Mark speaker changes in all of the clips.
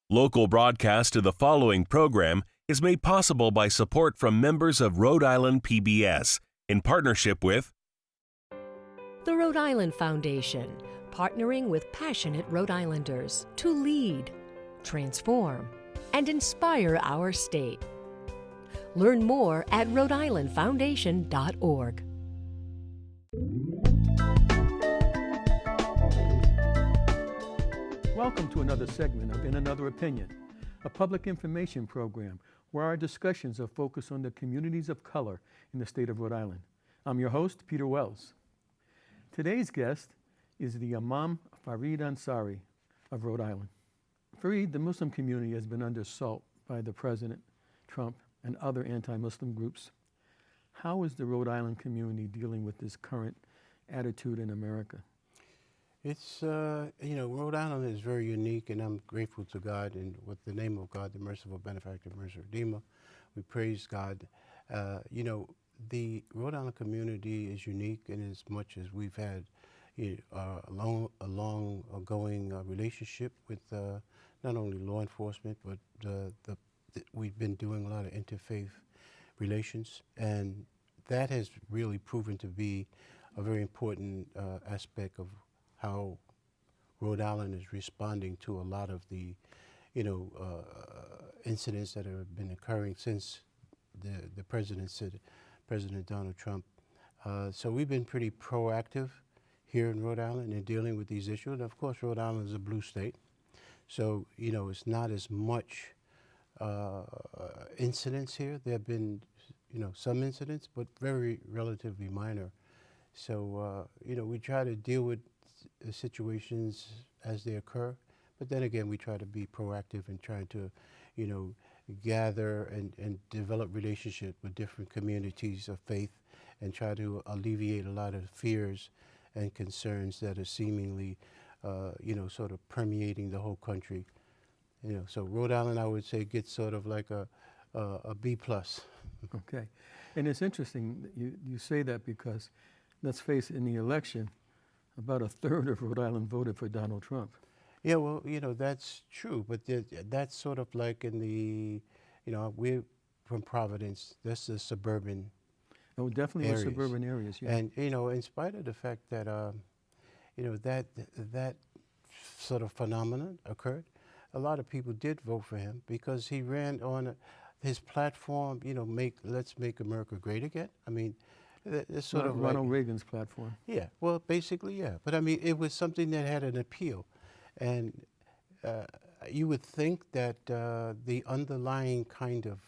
Speaker 1: Local broadcast of the following program is made possible by support from members of Rhode Island PBS in partnership with
Speaker 2: The Rhode Island Foundation, partnering with passionate Rhode Islanders to lead, transform, and inspire our state. Learn more at rhodeislandfoundation.org.
Speaker 3: Welcome to another segment of In Another Opinion, a public information program where our discussions are focused on the communities of color in the state of Rhode Island. I'm your host, Peter Wells. Today's guest is the Imam Fareed Ansari of Rhode Island. Fareed, the Muslim community has been under assault by the President, Trump, and other anti-Muslim groups. How is the Rhode Island community dealing with this current attitude in America?
Speaker 4: It's, Rhode Island is very unique, and I'm grateful to God, and with the name of God, the merciful benefactor, merciful redeemer, we praise God. The Rhode Island community is unique in as much as we've had a long-going relationship with not only law enforcement, but we've been doing a lot of interfaith relations, and that has really proven to be a very important aspect of how Rhode Island is responding to a lot of the, incidents that have been occurring since the President Donald Trump. So we've been pretty proactive here in Rhode Island in dealing with these issues. And of course, Rhode Island is a blue state, so it's not as much incidents here. There have been, some incidents, but very relatively minor. So we try to deal with situations as they occur, but then again, we try to be proactive in trying to, gather and develop relationships with different communities of faith and try to alleviate a lot of fears and concerns that are seemingly, sort of permeating the whole country. So Rhode Island, I would say, gets sort of like a B plus.
Speaker 3: Okay, and it's interesting that you say that because, let's face it, in the election, about a third of Rhode Island voted for Donald Trump.
Speaker 4: Yeah, well, that's true, but that's sort of like in the, we're from Providence. That's the suburban
Speaker 3: Oh, definitely
Speaker 4: areas.
Speaker 3: in suburban areas, yeah.
Speaker 4: And, in spite of the fact that, that sort of phenomenon occurred, a lot of people did vote for him because he ran on his platform, let's make America great again. I mean, it's sort of
Speaker 3: Ronald Reagan's platform.
Speaker 4: Yeah, well, basically, yeah. But I mean, it was something that had an appeal. And you would think that the underlying kind of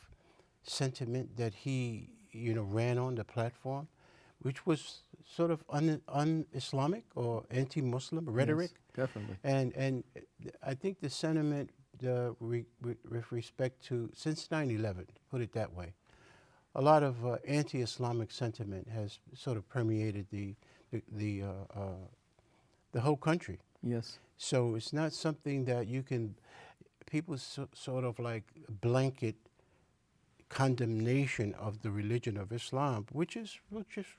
Speaker 4: sentiment that he, ran on the platform, which was sort of un-Islamic or anti-Muslim rhetoric.
Speaker 3: Yes, definitely.
Speaker 4: And I think the sentiment with respect to, since 9/11, put it that way, a lot of anti-Islamic sentiment has sort of permeated the whole country.
Speaker 3: Yes.
Speaker 4: So it's not something that people sort of like blanket condemnation of the religion of Islam, which is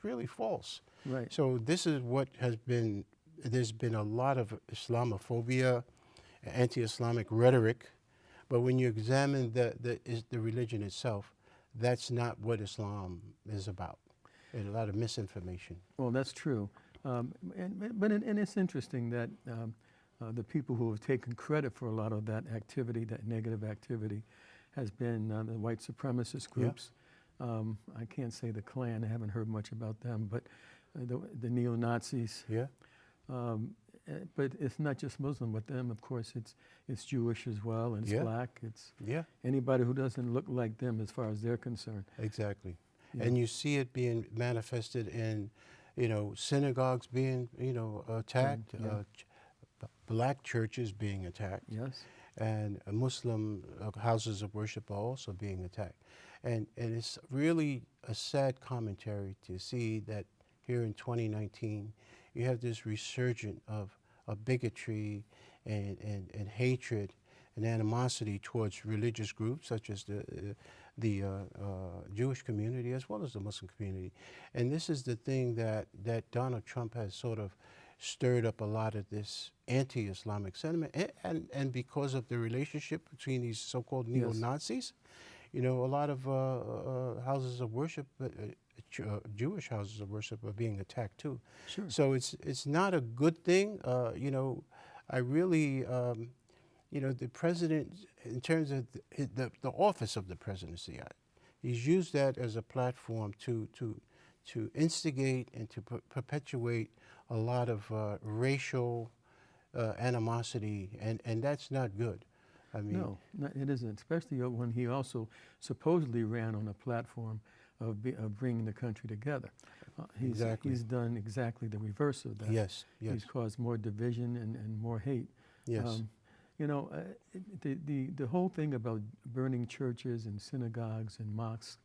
Speaker 4: really false.
Speaker 3: Right.
Speaker 4: So this is what there's been a lot of Islamophobia, anti-Islamic rhetoric, but when you examine the religion itself, that's not what Islam is about. There's a lot of misinformation.
Speaker 3: Well, that's true. And it's interesting that the people who have taken credit for a lot of that activity, that negative activity, has been the white supremacist groups. Yeah. I can't say the Klan, I haven't heard much about them, but the neo-Nazis.
Speaker 4: Yeah.
Speaker 3: But it's not just Muslim with them. Of course, it's Jewish as well, and it's black. It's anybody who doesn't look like them as far as they're concerned.
Speaker 4: Exactly.
Speaker 3: Yeah.
Speaker 4: And you see it being manifested in, synagogues being, attacked, black churches being attacked.
Speaker 3: Yes.
Speaker 4: And Muslim houses of worship are also being attacked. And it's really a sad commentary to see that here in 2019, you have this resurgence of bigotry and hatred and animosity towards religious groups such as the Jewish community as well as the Muslim community. And this is the thing that Donald Trump has sort of stirred up a lot of this anti-Islamic sentiment, and because of the relationship between these so-called neo-Nazis, you know, a lot of houses of worship, Jewish houses of worship, are being attacked too.
Speaker 3: Sure.
Speaker 4: So it's not a good thing. You know, I really, you know, the president, in terms of the office of the presidency, he's used that as a platform to instigate and to perpetuate a lot of racial animosity, and that's not good. I mean,
Speaker 3: No, it isn't, especially when he also supposedly ran on a platform of bringing the country together.
Speaker 4: Exactly.
Speaker 3: He's done exactly the reverse of that.
Speaker 4: Yes, yes.
Speaker 3: He's caused more division and more hate.
Speaker 4: Yes.
Speaker 3: You know, the whole thing about burning churches and synagogues and mosques,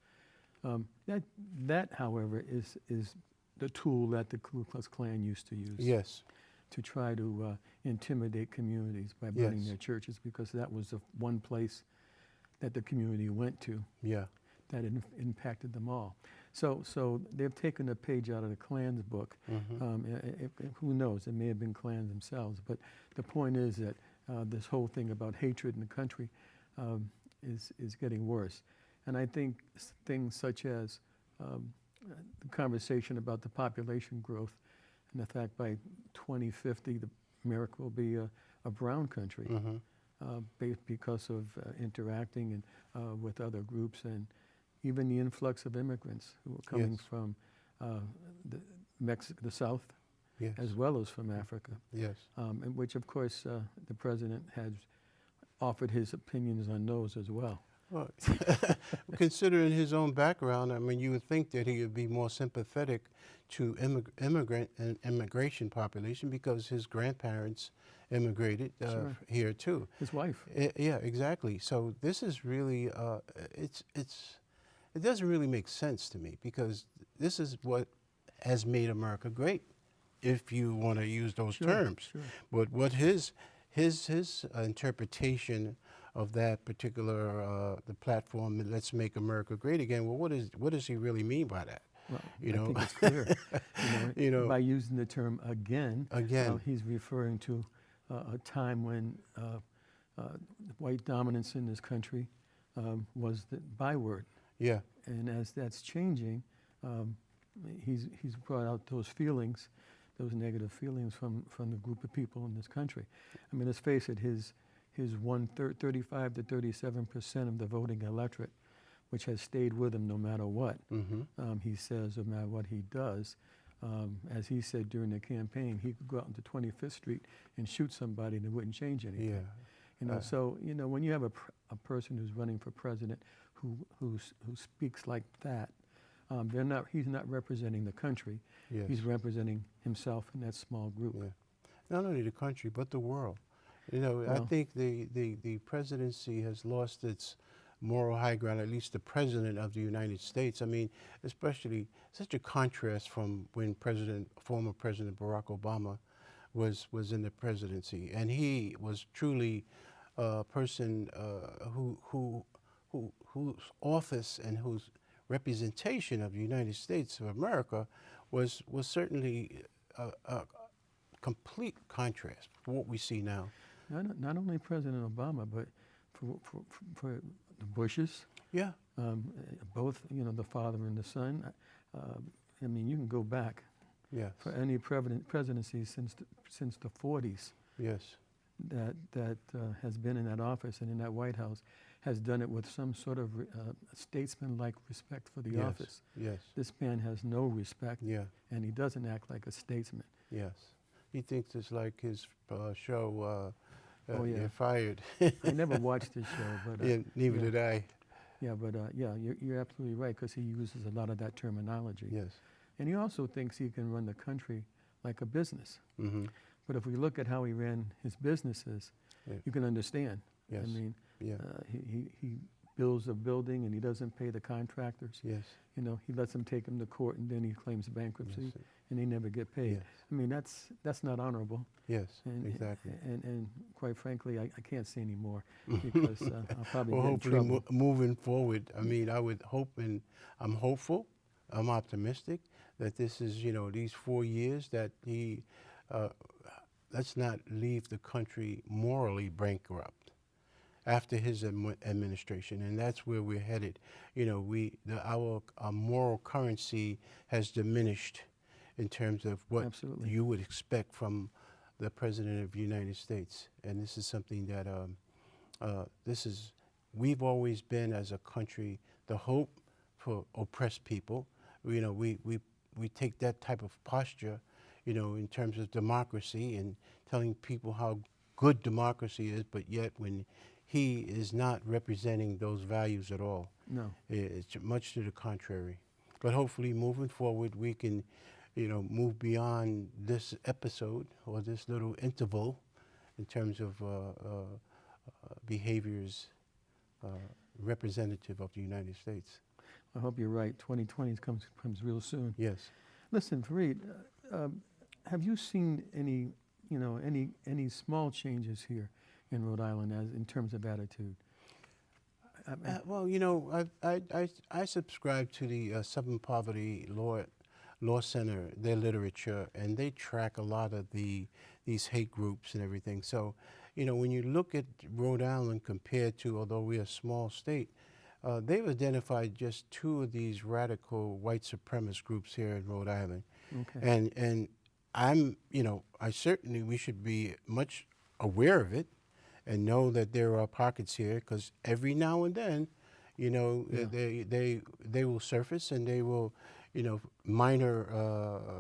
Speaker 3: that, however, is the tool that the Ku Klux Klan used to use.
Speaker 4: Yes.
Speaker 3: To try to intimidate communities by burning
Speaker 4: Yes.
Speaker 3: their churches, because that was the one place that the community went to
Speaker 4: Yeah.
Speaker 3: that impacted them all. So they've taken a page out of the Klan's book. Who knows? It may have been Klan themselves, but the point is that this whole thing about hatred in the country is getting worse. And I think things such as the conversation about the population growth and the fact by 2050 America will be a brown country, because of interacting and with other groups, and even the influx of immigrants who are coming
Speaker 4: Yes.
Speaker 3: from the South,
Speaker 4: Yes.
Speaker 3: as well as from Africa,
Speaker 4: Yes.
Speaker 3: and which of course the president has offered his opinions on those as well.
Speaker 4: Well, considering his own background, I mean, you would think that he would be more sympathetic to immigrant and immigration population, because his grandparents immigrated
Speaker 3: Sure.
Speaker 4: here too.
Speaker 3: His wife.
Speaker 4: Yeah, exactly. So this is really, it doesn't really make sense to me, because this is what has made America great, if you want to use those
Speaker 3: Sure,
Speaker 4: terms.
Speaker 3: sure.
Speaker 4: But what his interpretation of that particular the platform, Let's Make America Great Again, well, what does he really mean by that?
Speaker 3: Well,
Speaker 4: You
Speaker 3: I
Speaker 4: know?
Speaker 3: think it's clear.
Speaker 4: You know,
Speaker 3: By using the term again,
Speaker 4: Again.
Speaker 3: he's referring to a time when white dominance in this country was the byword.
Speaker 4: yeah,
Speaker 3: And as that's changing, he's brought out those feelings, those negative feelings from the group of people in this country. I mean, let's face it, his 35 to 37% of the voting electorate, which has stayed with him no matter what he says, no matter what he does. As he said during the campaign, he could go out into 25th Street and shoot somebody and it wouldn't change anything.
Speaker 4: yeah.
Speaker 3: You know, so you know, when you have a person who's running for president who speaks like that, he's not representing the country.
Speaker 4: Yes.
Speaker 3: He's representing himself in that small group.
Speaker 4: Yeah. Not only the country, but the world. You know, I
Speaker 3: Well-
Speaker 4: think the presidency has lost its moral high ground, at least the president of the United States. I mean, especially such a contrast from when former President Barack Obama was in the presidency. And he was truly a person whose office and whose representation of the United States of America was certainly a complete contrast from what we see now.
Speaker 3: Not only President Obama, but for the Bushes,
Speaker 4: Yeah,
Speaker 3: both, you know, the father and the son. I mean, you can go back
Speaker 4: yes,
Speaker 3: for any presidency since the 40s
Speaker 4: yes,
Speaker 3: that has been in that office and in that White House, has done it with some sort of statesman-like respect for the
Speaker 4: yes,
Speaker 3: office.
Speaker 4: yes,
Speaker 3: This man has no respect,
Speaker 4: yeah,
Speaker 3: and he doesn't act like a statesman.
Speaker 4: yes. He thinks it's like his show,
Speaker 3: Oh, yeah.
Speaker 4: You're Fired.
Speaker 3: I never watched his show, but
Speaker 4: Yeah, neither
Speaker 3: yeah.
Speaker 4: did I.
Speaker 3: yeah, but you're absolutely right, because he uses a lot of that terminology.
Speaker 4: Yes.
Speaker 3: And he also thinks he can run the country like a business.
Speaker 4: Mm-hmm.
Speaker 3: But if we look at how he ran his businesses,
Speaker 4: Yeah.
Speaker 3: you can understand.
Speaker 4: Yes.
Speaker 3: I mean,
Speaker 4: Yeah.
Speaker 3: he builds a building and he doesn't pay the contractors.
Speaker 4: Yes.
Speaker 3: You know, he lets them take him to court and then he claims bankruptcy,
Speaker 4: Yes.
Speaker 3: and they never get paid.
Speaker 4: Yes.
Speaker 3: I mean, that's not honorable.
Speaker 4: Yes.
Speaker 3: And,
Speaker 4: Exactly.
Speaker 3: And quite frankly, I can't say anymore, because I'll probably
Speaker 4: Well,
Speaker 3: get in
Speaker 4: hopefully,
Speaker 3: trouble.
Speaker 4: moving forward, I mean, I would hope, and I'm hopeful, I'm optimistic that this is, you know, these 4 years that he uh, let's not leave the country morally bankrupt after his administration, and that's where we're headed. You know, our moral currency has diminished in terms of what
Speaker 3: Absolutely.
Speaker 4: you would expect from the President of the United States, and this is something that we've always been as a country the hope for oppressed people. You know, we take that type of posture, you know, in terms of democracy and telling people how good democracy is, but yet when he is not representing those values at all.
Speaker 3: No.
Speaker 4: It's much to the contrary. But hopefully moving forward, we can, you know, move beyond this episode or this little interval in terms of behaviors representative of the United States.
Speaker 3: I hope you're right. 2020 comes real soon.
Speaker 4: Yes.
Speaker 3: Listen, Fareed, have you seen any, you know, any small changes here in Rhode Island as in terms of attitude?
Speaker 4: Well, you know, I subscribe to the Southern Poverty Law Center, their literature, and they track a lot of these hate groups and everything. So, you know, when you look at Rhode Island compared to, although we're a small state, they've identified just 2 of these radical white supremacist groups here in Rhode Island.
Speaker 3: Okay.
Speaker 4: And I'm, you know, we should be much aware of it and know that there are pockets here, because every now and then, you know,
Speaker 3: Yeah.
Speaker 4: they will surface and they will, you know, minor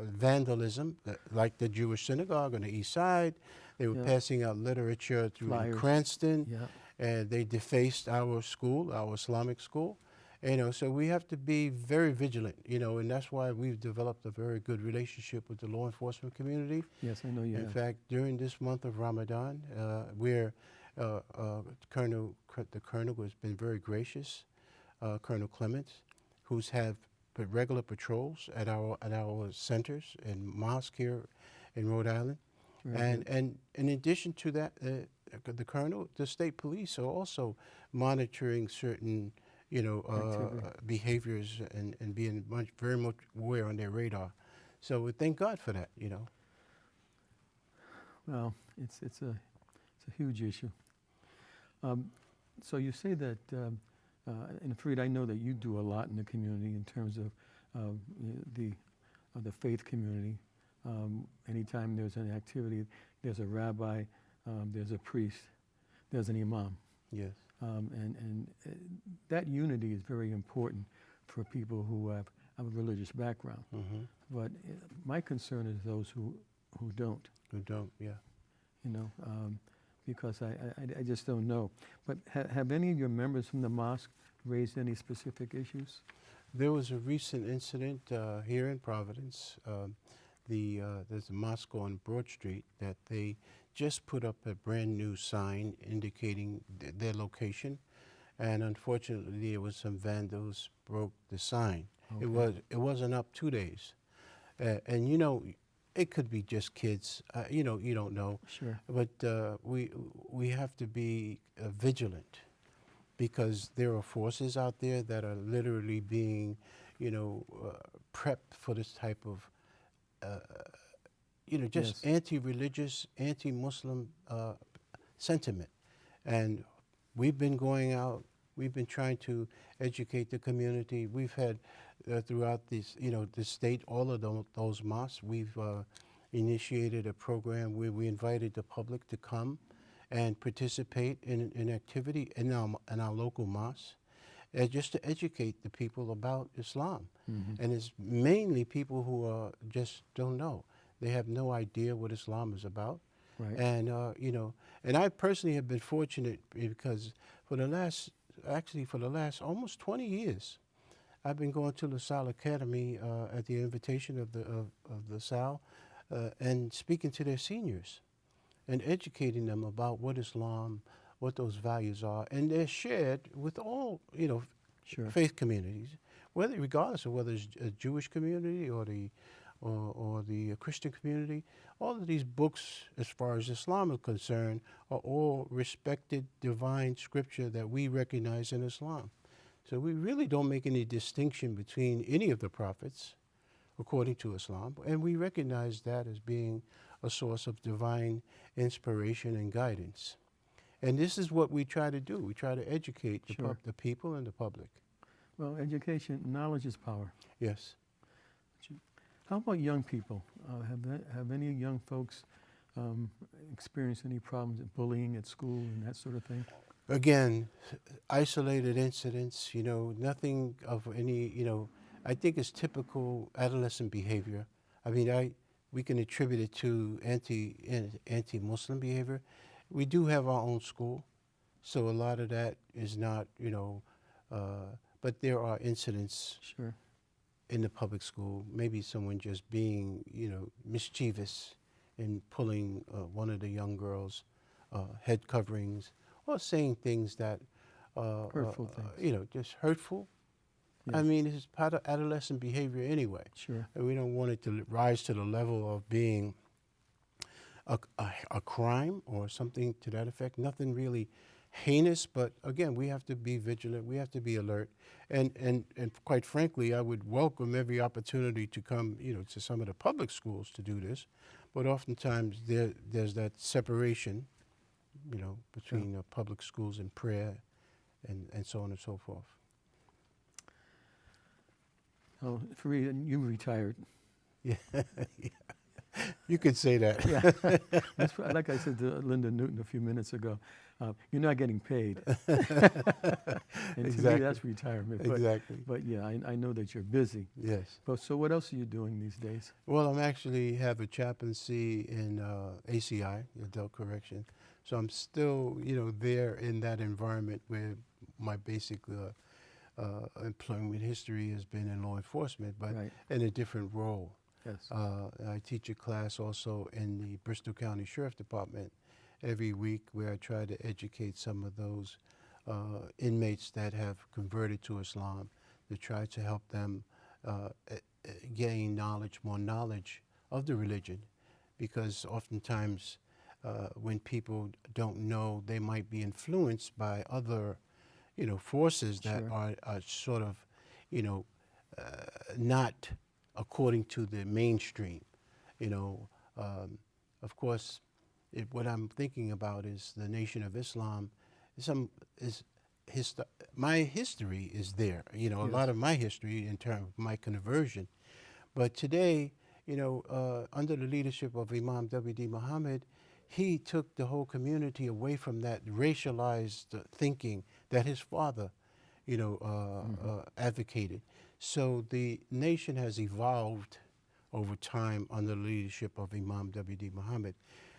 Speaker 4: vandalism, like the Jewish synagogue on the east side. They were
Speaker 3: Yeah.
Speaker 4: passing out literature through in
Speaker 3: Flyers.
Speaker 4: Cranston,
Speaker 3: Yeah.
Speaker 4: and they defaced our school, our Islamic school. You know, so we have to be very vigilant, you know, and that's why we've developed a very good relationship with the law enforcement community.
Speaker 3: Yes, I know you
Speaker 4: In
Speaker 3: have.
Speaker 4: fact, during this month of Ramadan, the colonel has been very gracious, Colonel Clements, who's have regular patrols at our centers and mosque here in Rhode Island.
Speaker 3: Very good.
Speaker 4: And in addition to that, the colonel, the state police are also monitoring certain, you know,
Speaker 3: Activity.
Speaker 4: behaviors and being very much aware on their radar. So we thank God for that, you know.
Speaker 3: Well, it's a huge issue. So you say that, and Fareed, I know that you do a lot in the community in terms of the faith community. Anytime there's an activity, there's a rabbi, there's a priest, there's an imam.
Speaker 4: Yes.
Speaker 3: And that unity is very important for people who have a religious background.
Speaker 4: Mm-hmm.
Speaker 3: But my concern is those who don't,
Speaker 4: Who don't, yeah.
Speaker 3: you know, because I just don't know. But have any of your members from the mosque raised any specific issues?
Speaker 4: There was a recent incident here in Providence. There's a mosque on Broad Street that they just put up a brand new sign indicating their location, and unfortunately there was some vandals broke the sign.
Speaker 3: Okay.
Speaker 4: It wasn't up 2 days, and you know, it could be just kids. You know, you don't know.
Speaker 3: Sure.
Speaker 4: But we have to be vigilant, because there are forces out there that are literally being, you know, prepped for this type of, you know, just
Speaker 3: Yes.
Speaker 4: anti-religious, anti-Muslim sentiment. And we've been going out, we've been trying to educate the community. We've had throughout this, you know, the state, all of those mosques, we've initiated a program where we invited the public to come and participate in activity in our local mosques, just to educate the people about Islam.
Speaker 3: Mm-hmm.
Speaker 4: And it's mainly people who just don't know. They have no idea what Islam is about.
Speaker 3: Right.
Speaker 4: And, you know, and I personally have been fortunate because for the last almost 20 years, I've been going to LaSalle Academy at the invitation of the LaSalle and speaking to their seniors and educating them about what Islam, what those values are. And they're shared with all, you know,
Speaker 3: Sure.
Speaker 4: faith communities, regardless of whether it's a Jewish community or the Christian community. All of these books, as far as Islam is concerned, are all respected divine scripture that we recognize in Islam. So we really don't make any distinction between any of the prophets, according to Islam, and we recognize that as being a source of divine inspiration and guidance. And this is what we try to do. We try to educate
Speaker 3: Sure.
Speaker 4: the people and the public.
Speaker 3: Well, education, knowledge is power.
Speaker 4: Yes.
Speaker 3: How about young people? Have any young folks experienced any problems with bullying at school and that sort of thing?
Speaker 4: Again, isolated incidents, nothing of any, I think it's typical adolescent behavior. I mean, we can attribute it to anti-Muslim behavior. We do have our own school, so a lot of that is not, but there are incidents
Speaker 3: Sure.
Speaker 4: in the public school, maybe someone just being, mischievous and pulling one of the young girls' head coverings or saying things that,
Speaker 3: Hurtful things.
Speaker 4: just hurtful. I
Speaker 3: Yes.
Speaker 4: mean, it's part of adolescent behavior anyway.
Speaker 3: Sure.
Speaker 4: And we don't want it to rise to the level of being a crime or something to that effect. Nothing really heinous, but again, we have to be vigilant. We have to be alert. And quite frankly, I would welcome every opportunity to come, to some of the public schools to do this. But oftentimes there's that separation, between public schools and prayer and so on and so forth.
Speaker 3: Oh, Fareed, you retired.
Speaker 4: Yeah, you could say that.
Speaker 3: Yeah. Like I said to Linda Newton a few minutes ago, you're not getting paid. And to me,
Speaker 4: Exactly.
Speaker 3: that's retirement. But,
Speaker 4: Exactly.
Speaker 3: But yeah, I know that you're busy.
Speaker 4: Yes.
Speaker 3: But so what else are you doing these days?
Speaker 4: Well, I'm actually have a chaplaincy in ACI, Adult Correction. So I'm still, there in that environment where my basic employment history has been in law enforcement, but
Speaker 3: Right.
Speaker 4: in a different role.
Speaker 3: Yes.
Speaker 4: I teach a class also in the Bristol County Sheriff Department every week where I try to educate some of those inmates that have converted to Islam to try to help them gain more knowledge of the religion, because oftentimes when people don't know, they might be influenced by other, forces that
Speaker 3: Sure.
Speaker 4: are sort of, not according to the mainstream. Of course, what I'm thinking about is the Nation of Islam. My history is there. A
Speaker 3: Yes.
Speaker 4: lot of my history in terms of my conversion. But today, under the leadership of Imam W.D. Muhammad, he took the whole community away from that racialized thinking that his father, advocated. So the nation has evolved over time under the leadership of Imam W.D. Muhammad.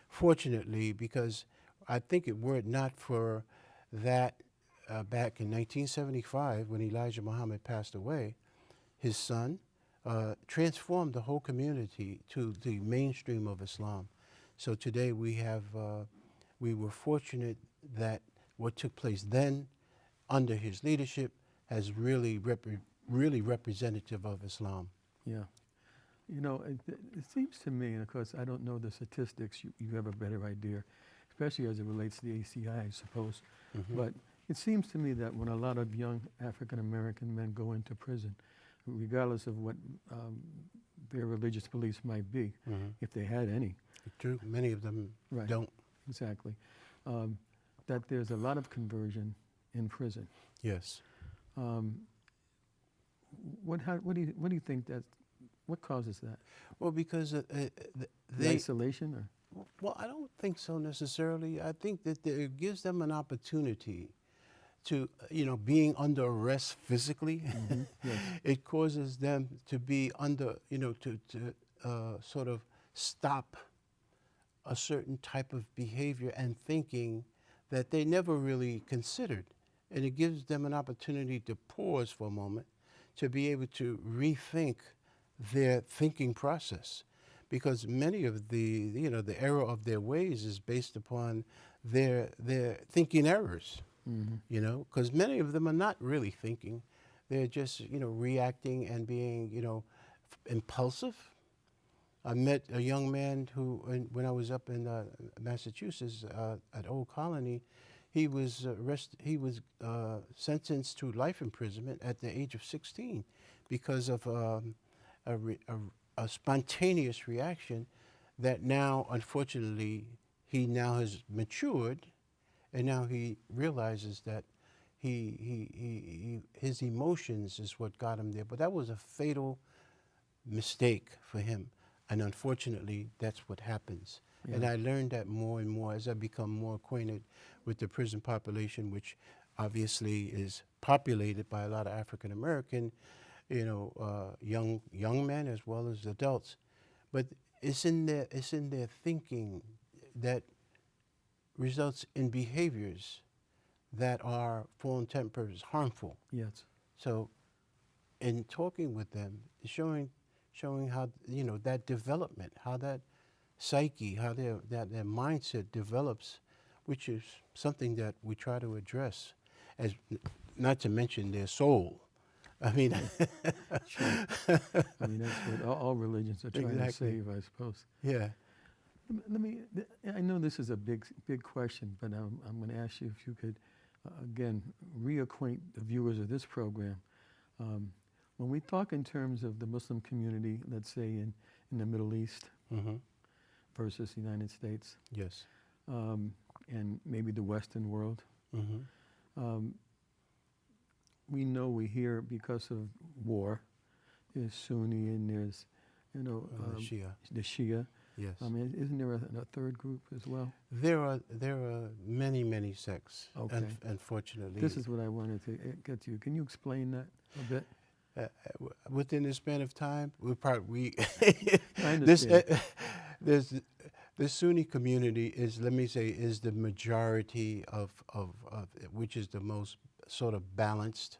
Speaker 4: Fortunately, because I think were it not for that back in 1975 when Elijah Muhammad passed away, his son transformed the whole community to the mainstream of Islam. So today we were fortunate that what took place then under his leadership has really representative of Islam.
Speaker 3: Yeah. It seems to me, and of course I don't know the statistics, you have a better idea, especially as it relates to the ACI, I suppose.
Speaker 4: Mhm.
Speaker 3: But it seems to me that when a lot of young African American men go into prison, regardless of what their religious beliefs might be,
Speaker 4: Mhm.
Speaker 3: if they had any,
Speaker 4: True, many of them
Speaker 3: Right.
Speaker 4: don't.
Speaker 3: exactly, that there's a lot of conversion in prison.
Speaker 4: Yes.
Speaker 3: What do you think what causes that?
Speaker 4: Well, because
Speaker 3: The
Speaker 4: they.
Speaker 3: isolation, or
Speaker 4: Well, I don't think so necessarily. I think that it gives them an opportunity to, being under arrest physically.
Speaker 3: yes.
Speaker 4: It causes them to be under, to sort of stop a certain type of behavior and thinking that they never really considered. And it gives them an opportunity to pause for a moment, to be able to rethink their thinking process. Because many of the error of their ways is based upon their thinking errors, because many of them are not really thinking. They're just, reacting and being, impulsive. I met a young man who, when I was up in Massachusetts at Old Colony, he was sentenced to life imprisonment at the age of 16 because of a spontaneous reaction that now, unfortunately, he now has matured, and now he realizes that his emotions is what got him there. But that was a fatal mistake for him, and unfortunately, that's what happens. And
Speaker 3: Yeah.
Speaker 4: I learned that more and more as I become more acquainted with the prison population, which obviously is populated by a lot of African American, young men as well as adults. But it's in their thinking that results in behaviors that are, for all intent and purposes, harmful.
Speaker 3: Yes.
Speaker 4: So, in talking with them, showing how that development, how that psyche, how their mindset develops, which is something that we try to address, as not to mention their soul. I mean,
Speaker 3: Sure. I mean, that's what all religions are trying
Speaker 4: Exactly.
Speaker 3: to save, I suppose.
Speaker 4: yeah.
Speaker 3: I know this is a big question, but I'm going to ask you if you could, again, reacquaint the viewers of this program. When we talk in terms of the Muslim community, let's say in the Middle East
Speaker 4: Mm-hmm.
Speaker 3: versus the United States,
Speaker 4: Yes.
Speaker 3: and maybe the Western world,
Speaker 4: Mm-hmm.
Speaker 3: we know we hear because of war, there's Sunni and there's,
Speaker 4: Shia.
Speaker 3: the Shia.
Speaker 4: Yes.
Speaker 3: I mean, isn't there a third group as well?
Speaker 4: There are many sects.
Speaker 3: Okay.
Speaker 4: Unfortunately,
Speaker 3: This is what I wanted to get to. Can you explain that a bit?
Speaker 4: within the span of time, we
Speaker 3: I
Speaker 4: this
Speaker 3: understand.
Speaker 4: there's the Sunni community is, let me say, is the majority of which is the most sort of balanced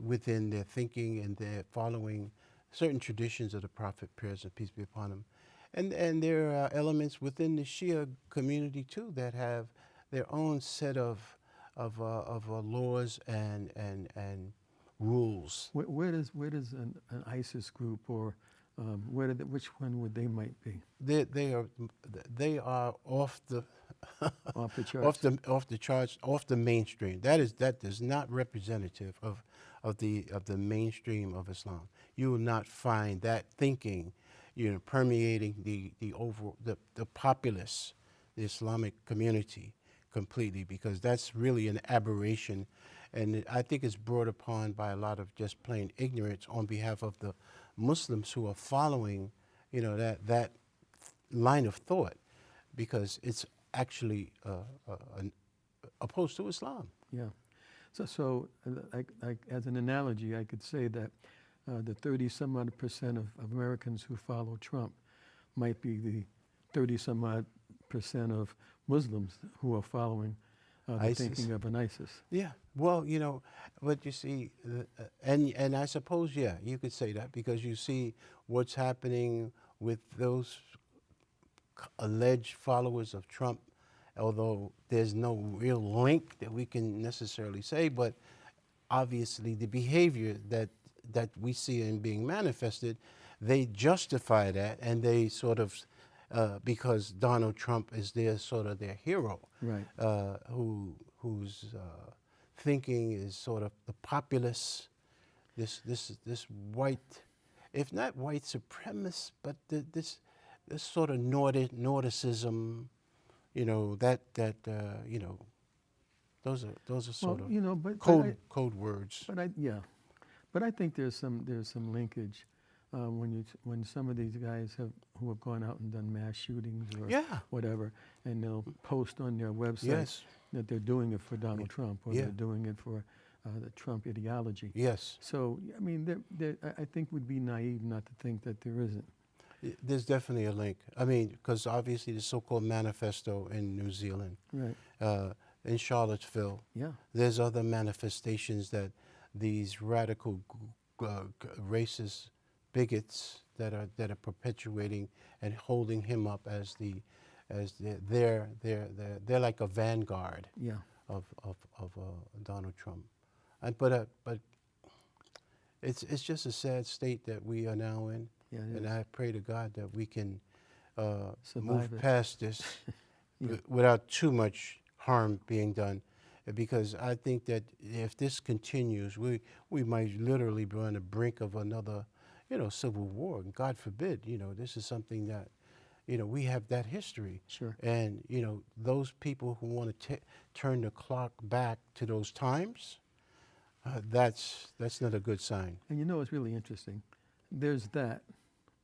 Speaker 4: within their thinking and their following certain traditions of the Prophet, prayers and peace be upon him. And there are elements within the Shia community too that have their own set of laws and rules.
Speaker 3: Where does an ISIS group or which one would they might be
Speaker 4: They are off the
Speaker 3: off the charts?
Speaker 4: off the charts, off the mainstream. That is not representative of the mainstream of Islam. You will not find that thinking, permeating the populace, the Islamic community completely, because that's really an aberration, and I think it's brought upon by a lot of just plain ignorance on behalf of the Muslims who are following, that line of thought, because it's actually opposed to Islam.
Speaker 3: Yeah. So like as an analogy, I could say that the 30-some odd % of Americans who follow Trump might be the 30-some odd % of Muslims who are following the
Speaker 4: ISIS.
Speaker 3: thinking of an ISIS.
Speaker 4: Yeah. Well, but you see, and I suppose, yeah, you could say that, because you see what's happening with those alleged followers of Trump, although there's no real link that we can necessarily say, but obviously the behavior that we see in being manifested, they justify that, and they sort of, because Donald Trump is their hero,
Speaker 3: Right.
Speaker 4: Whose thinking is sort of the populace, this white, if not white supremacist, but this sort of Nordicism, those are sort of
Speaker 3: but
Speaker 4: code words.
Speaker 3: But I think there's some linkage when some of these guys who have gone out and done mass shootings or
Speaker 4: Yeah.
Speaker 3: whatever, and they'll post on their website
Speaker 4: Yes.
Speaker 3: that they're doing it for Donald Trump or
Speaker 4: Yeah.
Speaker 3: they're doing it for the Trump ideology.
Speaker 4: Yes.
Speaker 3: So I mean, I think we'd be naive not to think that there isn't.
Speaker 4: There's definitely a link. I mean, because obviously the so-called manifesto in New Zealand,
Speaker 3: Right.
Speaker 4: in Charlottesville,
Speaker 3: Yeah.
Speaker 4: there's other manifestations that these radical racist bigots that are perpetuating and holding him up as they're like a vanguard
Speaker 3: Yeah.
Speaker 4: of Donald Trump, but it's just a sad state that we are now in.
Speaker 3: Yeah, it
Speaker 4: And
Speaker 3: is.
Speaker 4: I pray to God that we can
Speaker 3: Survive
Speaker 4: move
Speaker 3: it.
Speaker 4: past this
Speaker 3: Yeah.
Speaker 4: without too much harm being done. Because I think that if this continues, we might literally be on the brink of another, civil war. And God forbid, this is something that, we have that history.
Speaker 3: Sure.
Speaker 4: And, those people who want to turn the clock back to those times, that's not a good sign.
Speaker 3: And it's really interesting. There's that.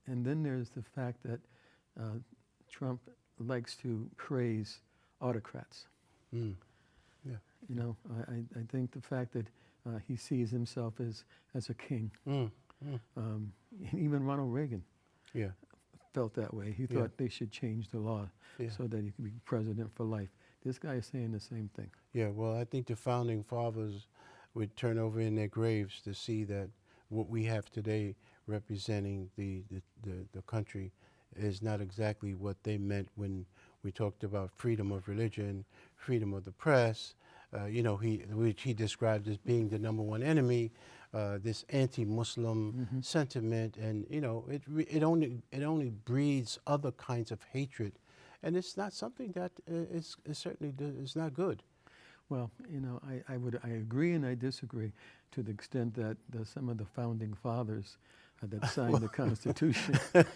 Speaker 3: And then there's the fact that Trump likes to praise autocrats.
Speaker 4: Mm. Yeah.
Speaker 3: I think the fact that he sees himself as a king.
Speaker 4: Mm. Mm.
Speaker 3: And even Ronald Reagan
Speaker 4: Yeah.
Speaker 3: felt that way. He
Speaker 4: Yeah.
Speaker 3: thought they should change the law
Speaker 4: Yeah.
Speaker 3: so that he could be president for life. This guy is saying the same thing.
Speaker 4: Yeah, well, I think the founding fathers would turn over in their graves to see that what we have today representing the country is not exactly what they meant when we talked about freedom of religion, freedom of the press, which he described as being the number one enemy, this anti-Muslim sentiment, and it only breeds other kinds of hatred, and it's not something that is certainly is not good.
Speaker 3: Well, I agree and I disagree to the extent that some of the founding fathers that signed the Constitution would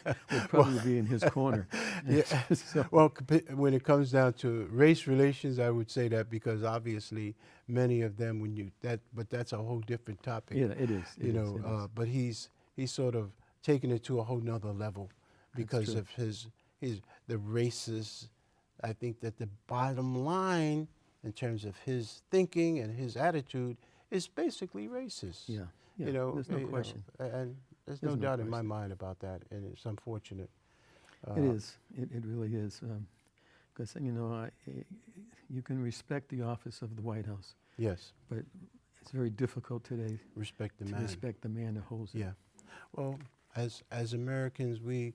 Speaker 3: probably be in his corner.
Speaker 4: Yeah.
Speaker 3: So,
Speaker 4: Well, when it comes down to race relations, I would say that because obviously many of them, but that's a whole different topic.
Speaker 3: yeah, it is. It is.
Speaker 4: But he's sort of taken it to a whole nother level because
Speaker 3: true.
Speaker 4: of the races. I think that the bottom line in terms of his thinking and his attitude is basically racist.
Speaker 3: Yeah, there's no question.
Speaker 4: And there's
Speaker 3: There's
Speaker 4: no
Speaker 3: no
Speaker 4: doubt in my
Speaker 3: question.
Speaker 4: mind about that, and it's unfortunate.
Speaker 3: It is. It really is. Because, you can respect the office of the White House,
Speaker 4: Yes,
Speaker 3: but it's very difficult today
Speaker 4: respect the
Speaker 3: to
Speaker 4: man.
Speaker 3: respect the man that holds it.
Speaker 4: Yeah. Well, as Americans, we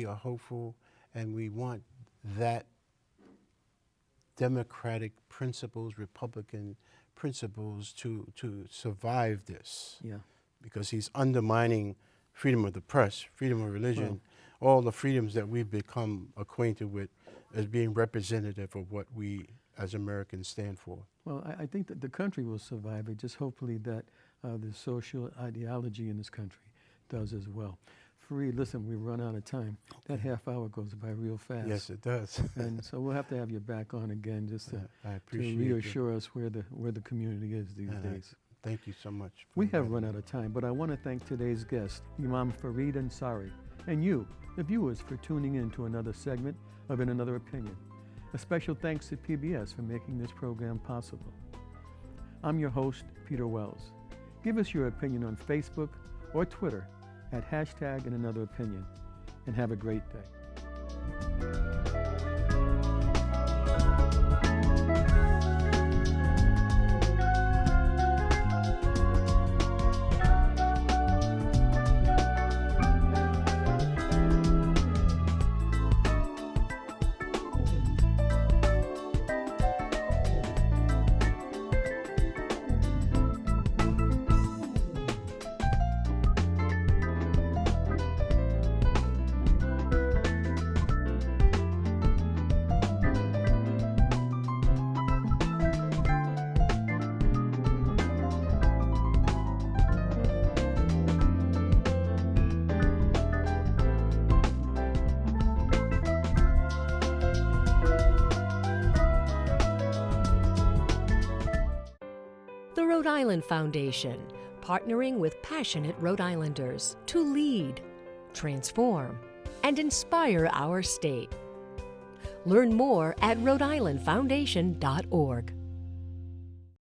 Speaker 4: are hopeful, and we want that democratic principles, Republican principles to survive this,
Speaker 3: Yeah.
Speaker 4: because he's undermining freedom of the press, freedom of religion, all the freedoms that we've become acquainted with as being representative of what we as Americans stand for.
Speaker 3: Well, I think that the country will survive it, just hopefully that the social ideology in this country does as well. Fareed, listen, we've run out of time. That half hour goes by real fast.
Speaker 4: Yes, it does.
Speaker 3: And so we'll have to have you back on again just to
Speaker 4: I appreciate
Speaker 3: reassure us where the community is these days.
Speaker 4: Thank you so much.
Speaker 3: We have run out of time, but I want to thank today's guest, Imam Fareed Ansari, and you, the viewers, for tuning in to another segment of In Another Opinion. A special thanks to PBS for making this program possible. I'm your host, Peter Wells. Give us your opinion on Facebook or Twitter at #InAnotherOpinion, and have a great day. The Rhode Island Foundation, partnering with passionate Rhode Islanders to lead, transform, and inspire our state. Learn more at rhodeislandfoundation.org.